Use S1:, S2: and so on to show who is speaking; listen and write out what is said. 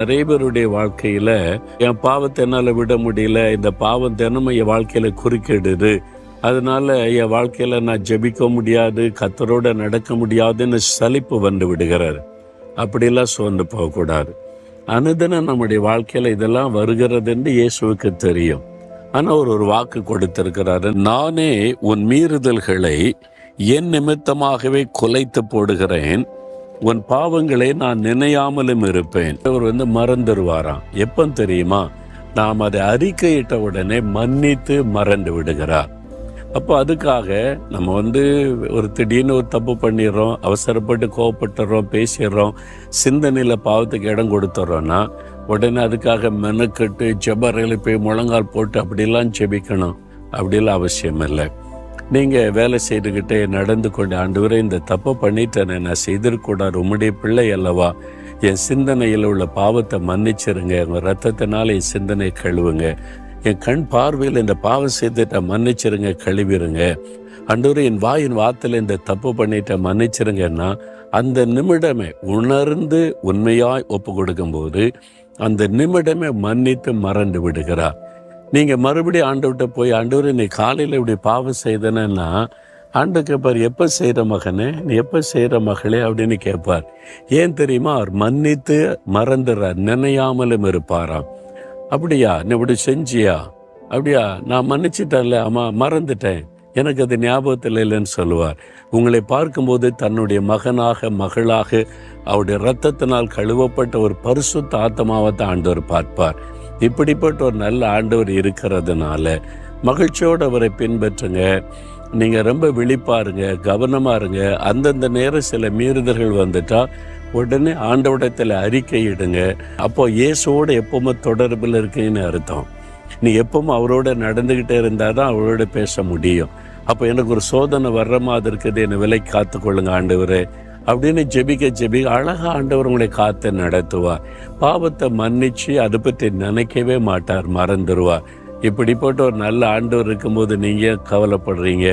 S1: நிறைய பேருடைய வாழ்க்கையில என் பாவத்தை என்னால விட முடியல, இந்த பாவம் தினமும் என் வாழ்க்கையில குறுக்கிடுது, அதனால என் வாழ்க்கையில நான் ஜெபிக்க முடியாது, கர்த்தரோட நடக்க முடியாதுன்னு சலிப்பு வந்து விடுகிறார். அப்படிலாம் சோர்ந்து போகக்கூடாது. அனுதினம் நம்முடைய வாழ்க்கையில இதெல்லாம் வருகிறது என்று இயேசுவுக்கு தெரியும். ஆனா அவர் ஒரு வாக்கு கொடுத்திருக்கிறாரு, நானே உன் மீறுதல்களை என் நிமித்தமாகவே குலைத்து போடுகிறேன், உன் பாவங்களை நான் நினையாமலும் இருப்பேன். அவர் மறந்துடுவாராம். எப்போ தெரியுமா? நாம் அதை அறிக்கையிட்ட உடனே மன்னித்து மறந்து விடுகிறார். அப்போ அதுக்காக நம்ம ஒரு திடீர்னு ஒரு தப்பு பண்ணிடுறோம், அவசரப்பட்டு கோவப்பட்டுறோம், பேசிடுறோம், சிந்தனையில் பாவத்துக்கு இடம் கொடுத்துட்றோன்னா உடனே அதுக்காக மெனக்கட்டு ஜெபரையில் போய் முழங்கால் போட்டு அப்படிலாம் ஜெபிக்கணும். அப்படிலாம் அவசியம் இல்லை. நீங்கள் வேலை செய்துக்கிட்டே நடந்து கொண்டு, ஆண்டவரே இந்த தப்பை பண்ணிட்டேனே, நான் செய்திருக்கூடாது, உம்முடைய பிள்ளை அல்லவா, என் சிந்தனையில் உள்ள பாவத்தை மன்னிச்சிருங்க, உங்கள் ரத்தத்தினால என் சிந்தனை கழுவுங்க, என் கண் பார்வையில் இந்த பாவம் செய்துட்ட மன்னிச்சிருங்க, கழுவிருங்க, ஆண்டவரே என் வாயின் வார்த்தையில் இந்த தப்பு பண்ணிட்ட மன்னிச்சிருங்கன்னா அந்த நிமிடமே உணர்ந்து உண்மையாய் ஒப்பு கொடுக்கும்போது அந்த நிமிடமே மன்னித்து மறந்து விடுகிறார். நீங்கள் மறுபடியும் ஆண்டவர்கிட்ட போய், ஆண்டவரே நீ காலையில் இப்படி பாவம் செய்தனா, ஆண்டு கேட்பார், எப்போ செய்கிற மகனே, நீ எப்போ செய்கிற மகளே அப்படின்னு கேட்பார். ஏன் தெரியுமா? அவர் மன்னித்து மறந்துடுறார், நினையாமலும் இருப்பாராம். அப்படியா, நீ இப்படி செஞ்சியா? அப்படியா, நான் மன்னிச்சிட்டேன்ல, ஆமாம் மறந்துட்டேன், எனக்கு அது ஞாபகத்தில் இல்லைன்னு சொல்லுவார். உங்களை பார்க்கும்போது தன்னுடைய மகனாக மகளாக அவருடைய இரத்தத்தினால் கழுவப்பட்ட ஒரு பரிசுத்த ஆத்மாவை தான் ஆண்டவர் பார்ப்பார். இப்படிப்பட்ட ஒரு நல்ல ஆண்டவர் இருக்கிறதுனால மகிழ்ச்சியோடு அவரை பின்பற்றுங்க. நீங்கள் ரொம்ப விழிப்பாருங்க, கவனமாக இருங்க. அந்தந்த நேரம் சில மீறுதல்கள் வந்துட்டா உடனே ஆண்டவரிடத்தில் அறிக்கையிடுங்க. அப்போ இயேசுவோடு எப்பவுமே தொடர்பில் இருக்கீங்கன்னு அர்த்தம். நீ எப்பவும் அவரோட நடந்துக்கிட்டே இருந்தால் தான் அவரோட பேச முடியும். அப்போ எனக்கு ஒரு சோதனை வர்ற மாதிரி இருக்குது, என்னை விலை காத்துக்கொள்ளுங்க ஆண்டவரே அப்படின்னு ஜெபிக்க அழகாக ஆண்டவர் உங்களை காத்து நடத்துவார். பாவத்தை மன்னிச்சு அதை பற்றி நினைக்கவே மாட்டார், மறந்துடுவார். இப்படிப்பட்ட ஒரு நல்ல ஆண்டவர் இருக்கும்போது நீங்கள் கவலைப்படுறீங்க.